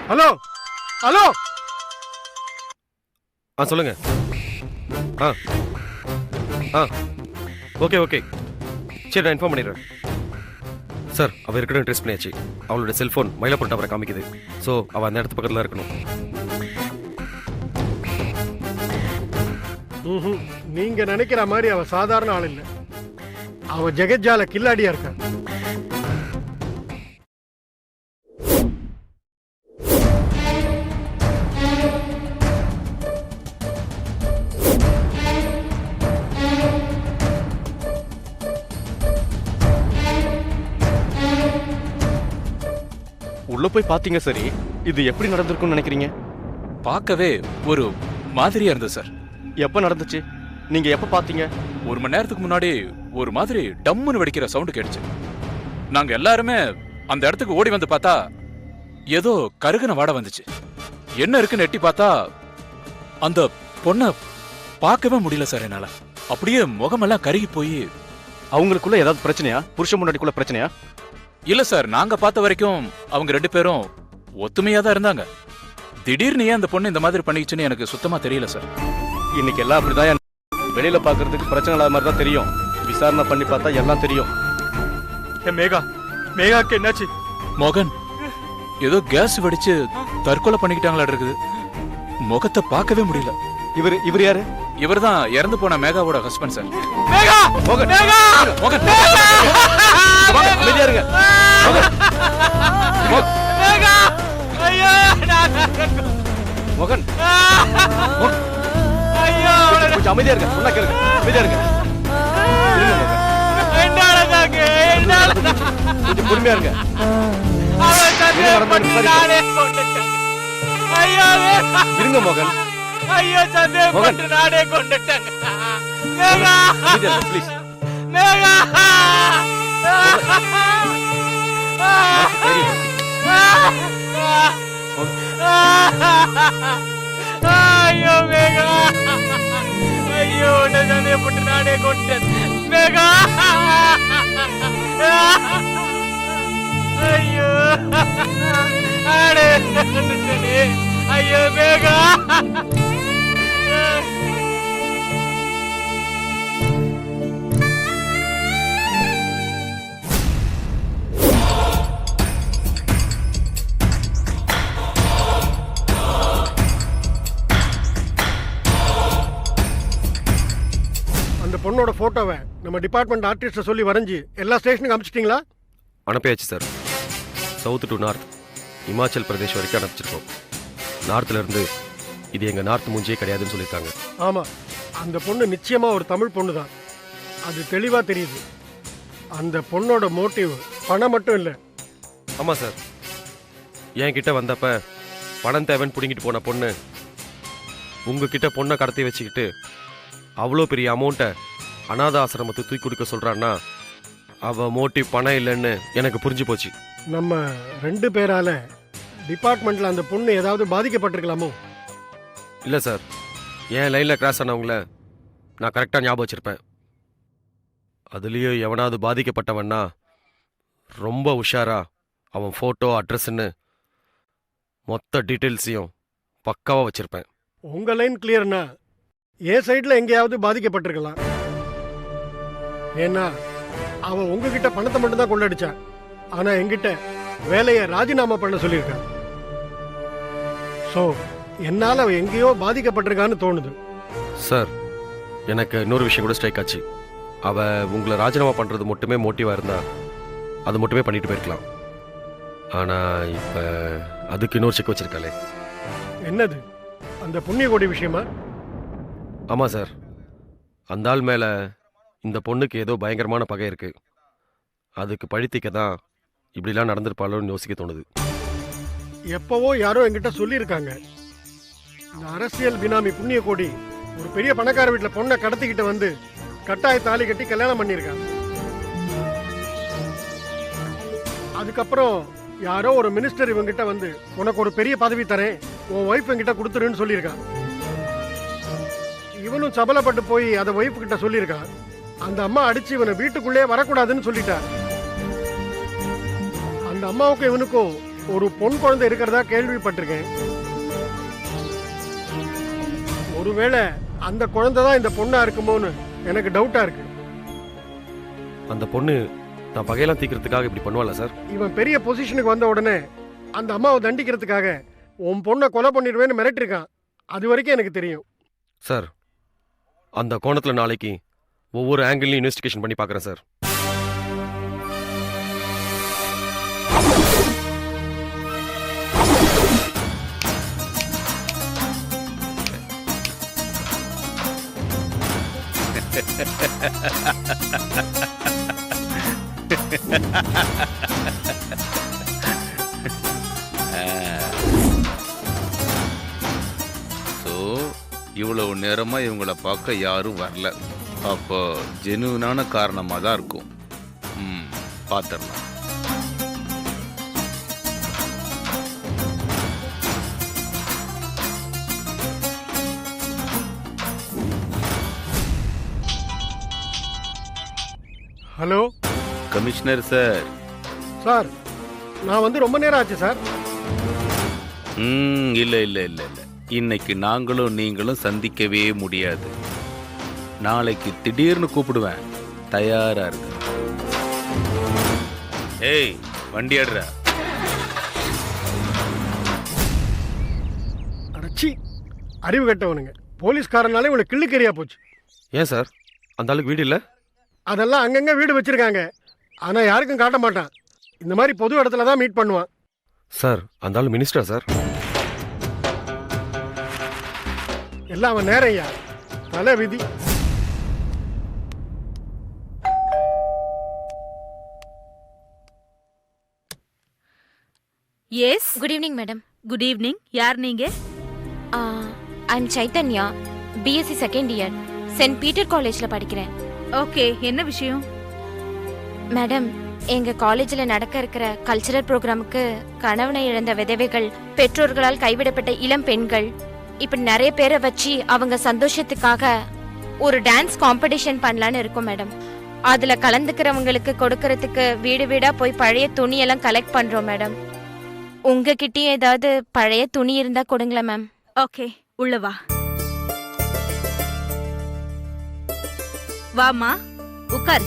Hello hello. சொல்லுங்க. Okay okay, சரி நான் இன்ஃபார்ம் பண்ணிடுறேன். சார், அவள் இருக்கணும் ட்ரெஸ் பண்ணியாச்சு. அவளோட செல்ஃபோன் மயிலாப்பூர் டவரை காமிக்குது. ஸோ அவள் அந்த இடத்து பக்கத்தில் இருக்கணும். நீங்க நினைக்கிற மாதிரி அவ சாதாரண ஆள் இல்லை. அவ ஜெகஜால கில்லாடியா இருக்கா. உள்ள போய் பாத்தீங்க சரி, இது எப்படி நடந்திருக்கும்னு நினைக்கிறீங்க? பார்க்கவே ஒரு மாதிரியா இருந்தது சார். எப்ப நடந்துச்சு? நீங்க எப்ப பாத்தீங்க? 1 மணி நேரத்துக்கு முன்னாடி ஒரு மாதிரி டம்முன்னு வெடிக்கிற சவுண்டு கேட்டுச்சு. நாங்க எல்லாருமே அந்த இடத்துக்கு ஓடி வந்து பார்த்தா ஏதோ கருகுன வாடை வந்துச்சு. என்ன இருக்குன்னு எட்டி பார்த்தா அந்த பொண்ணை பார்க்கவே முடியல சார் என்னால. அப்படியே முகமெல்லாம் கருகி போய். அவங்களுக்குள்ள ஏதாவது பிரச்சனையா? புருஷன் முன்னாடிக்குள்ள பிரச்சனையா? இல்ல சார், நாங்க பார்த்த வரைக்கும் அவங்க 2 பேரும் ஒத்துமையா தான் இருந்தாங்க. திடீர்னு ஏன் அந்த பொண்ணு இந்த மாதிரி பண்ணிச்சுன்னு எனக்கு சுத்தமா தெரியல சார். இன்னைக்கு எல்லாம் அப்படிதான். வெளியில பாக்குறதுக்கு பிரச்சனை இல்லாத மாதிரி தான் தெரியும். விசாரணை பண்ணி பார்த்தா எல்லாம் தெரியும். மேகாக்கு என்னாச்சு? மோகன், ஏதோ கேஸ் வெடிச்சு தற்கொலை பண்ணிக்கிட்டாங்களா இருக்குது. முகத்தை பார்க்கவே முடியல. இவர் யாரு? இவர் தான் இறந்து போன மேகாவோட ஹஸ்பண்ட் சார். மோகன், மோகன், அமைதியா இருங்க. மோகன், கொஞ்சம் அமைதியா இருங்க. சொன்னா கேளுங்க. அமைதியா இருங்க. கொஞ்சம் பொறுமையா இருங்க. இருங்க மோகன். ஐயோ, சந்தேகப்பட்டு நானே கொண்டுட்டேன். ப்ளீஸ். ஐயோ மேகா, ஐயோ உன்னை சந்தேகப்பட்டு நானே கொண்டுட்டேன் மேகா. ஐயோ நானே கொண்டுட்டேனே. ஐயோ மேகா. அந்த பொண்ணோட போட்டோவை நம்ம டிபார்ட்மெண்ட் ஆர்டிஸ்ட சொல்லி வரைஞ்சி எல்லா ஸ்டேஷனுக்கு அனுப்பிச்சிட்டீங்களா? அனுப்பியாச்சு sir. South to north, Himachal Pradesh வரைக்கும் அனுப்பிச்சிருக்கோம். நார்த்ல இருந்து இது எங்க நார்த் மூஞ்சியே கிடையாதுன்னு சொல்லியிருக்காங்க. ஆமா, அந்த பொண்ணு நிச்சயமா ஒரு தமிழ் பொண்ணு தான். அது தெளிவா தெரியுது. அந்த பொண்ணோட மோட்டிவ் பணம் மட்டும் இல்லை. ஆமா சார், என்கிட்ட வந்தப்ப பணம் தேவைன்னு பிடிங்கிட்டு போன பொண்ணு உங்ககிட்ட பொண்ணை கடத்தி வச்சுக்கிட்டு அவ்வளோ பெரிய அமௌண்ட்டை அநாத ஆசிரமத்தை தூக்கி கொடுக்க சொல்கிறான்னா அவள் மோட்டிவ் பணம் இல்லைன்னு எனக்கு புரிஞ்சு போச்சு. நம்ம 2 பேரால டிபார்ட்மெண்ட்டில் அந்த பொண்ணு ஏதாவது பாதிக்கப்பட்டிருக்கலாமோ? இல்லை சார், என் லைனில் கிராஸ் ஆனவங்கள நான் கரெக்டாக ஞாபகம் வச்சுருப்பேன். அதுலேயும் எவனாவது பாதிக்கப்பட்டவன்னா ரொம்ப உஷாரா அவன் ஃபோட்டோ, அட்ரஸ்ன்னு மொத்த டீட்டெயில்ஸையும் பக்காவாக வச்சுருப்பேன். உங்கள் லைன் கிளியர்னா என் சைடில் எங்கேயாவது பாதிக்கப்பட்டிருக்கலாம். ஏன்னா அவன் உங்ககிட்ட பணத்தை மட்டும்தான் கொள்ளடிச்சான். ஆனால் என்கிட்ட வேலையை ராஜினாமா பண்ண சொல்லியிருக்கான். ஸோ என்னால் அவன் எங்கேயோ பாதிக்கப்பட்டிருக்கான்னு தோணுது. சார், எனக்கு இன்னொரு விஷயம் கூட ஸ்ட்ரைக் ஆச்சு. அவள் உங்களை ராஜினாமா பண்ணுறது மட்டுமே மோட்டிவாக இருந்தா அது மட்டுமே பண்ணிட்டு போயிருக்கலாம். ஆனால் இப்போ அதுக்கு இன்னொரு செக் வச்சிருக்காளே. என்னது? அந்த புண்ணியகோடி விஷயமா? ஆமாம் சார், அந்த ஆள் மேலே இந்த பொண்ணுக்கு ஏதோ பயங்கரமான பகை இருக்குது. அதுக்கு பழித்திக்க தான் இப்படிலாம் நடந்திருப்பாளோன்னு யோசிக்க தோணுது. எப்பவோ யாரோ என்கிட்ட சொல்லியிருக்காங்க, இந்த அரசியல் பினாமி புண்ணியகோடி ஒரு பெரிய பணக்கார வீட்டில் பொண்ணை கடத்திக்கிட்டு வந்து கட்டாய தாலி கட்டி கல்யாணம் பண்ணியிருக்காங்க. அதுக்கப்புறம் யாரோ ஒரு மினிஸ்டர் இவங்கிட்ட வந்து உனக்கு ஒரு பெரிய பதவி தரேன், உன் ஒய்ஃப் என்கிட்ட கொடுத்துருன்னு சொல்லியிருக்கான். இவனும் சபலப்பட்டு போய் அதை ஒய்ஃப் கிட்ட சொல்லியிருக்கான். அந்த அம்மா அடிச்சு இவனை வீட்டுக்குள்ளே வரக்கூடாதுன்னு சொல்லிட்டார். அந்த அம்மாவுக்கும் இவனுக்கும் ஒரு பொன் குழந்தை இருக்கிறதா கேள்விப்பட்டிருக்கேன். ஒருவேளை அந்த குழந்தை தான் இந்த பொண்ணா இருக்குமோன்னு எனக்கு டவுட்டா இருக்கு. அந்த பொண்ணு நான் பகையெல்லாம் தீக்கிறதுக்காக இப்படி பண்ணுவாளா சார்? இவன் பெரிய பொசிஷனுக்கு வந்த உடனே அந்த அம்மாவை தண்டிக்கிறதுக்காக உன் பொண்ணை கொலை பண்ணிடுவேன்னு மிரட்டிருக்கான். அது வரைக்கும் எனக்கு தெரியும். சார், அந்த கோணத்தில் நாளைக்கு ஒவ்வொரு ஆங்கிள்லையும் இன்வெஸ்டிகேஷன் பண்ணி பார்க்குறேன் சார். ஸோ இவ்வளவு நேரமா இவங்கள பார்க்க யாரும் வரல. அப்போ ஜெனுவனான காரணமாக தான் இருக்கும். பார்த்துடலாம். Hello commissioner sir. சார், நான் வந்து ரொம்ப நேரம் ஆச்சு சார். இல்லை இல்லை இல்லை இல்லை, இன்னைக்கு நாங்களும் நீங்களும் சந்திக்கவே முடியாது. நாளைக்கு திடீர்னு கூப்பிடுவேன், தயாரா இருக்கு. ஏய், வண்டி ஆடுறா. அடச்சி, அறிவு கட்டவனுங்க. போலீஸ்காரனாலே இவனை கிள்ளுக்கறியா போச்சு. ஏன் சார், அந்த ஆளுக்கு வீடு இல்லை? அதெல்லாம் அங்கங்க வீடு வச்சிருக்காங்க. ஆனா யாருக்கும் காட்ட மாட்டான். இந்த மாதிரி பொது இடத்துல தான் மீட் பண்ணுவான். சார், அந்த ஆள் மினிஸ்டரா சார்? எல்லாம் அவன் நேரையா, தலை விதி. Yes, good evening madam. Good evening. யார் நீங்க? I am Chaitanya, BSc second year, saint Peter காலேஜ்ல படிக்கிறேன். ஓகே, என்ன விஷயம்? மேடம், எங்க காலேஜ்ல நடக்க இருக்கிற கல்ச்சரல் ப்ரோக்ராமுக்கு கணவனை இழந்த விதவைகள், பெற்றோர்களால் கைவிடப்பட்ட இளம் பெண்கள், இப்படி நிறைய பேரை வச்சு அவங்க சந்தோஷத்துக்காக ஒரு டான்ஸ் காம்படிஷன் பண்ணலான்னு இருக்கோம் மேடம். அதுல கலந்துக்கிறவங்களுக்கு கொடுக்கறதுக்கு வீடு வீடா போய் பழைய துணியெல்லாம் கலெக்ட் பண்றோம் மேடம். உங்ககிட்டயும் ஏதாவது பழைய துணி இருந்தா கொடுங்களேன் மேம். ஓகே, உள்ள வா. வாமா, உட்கார்.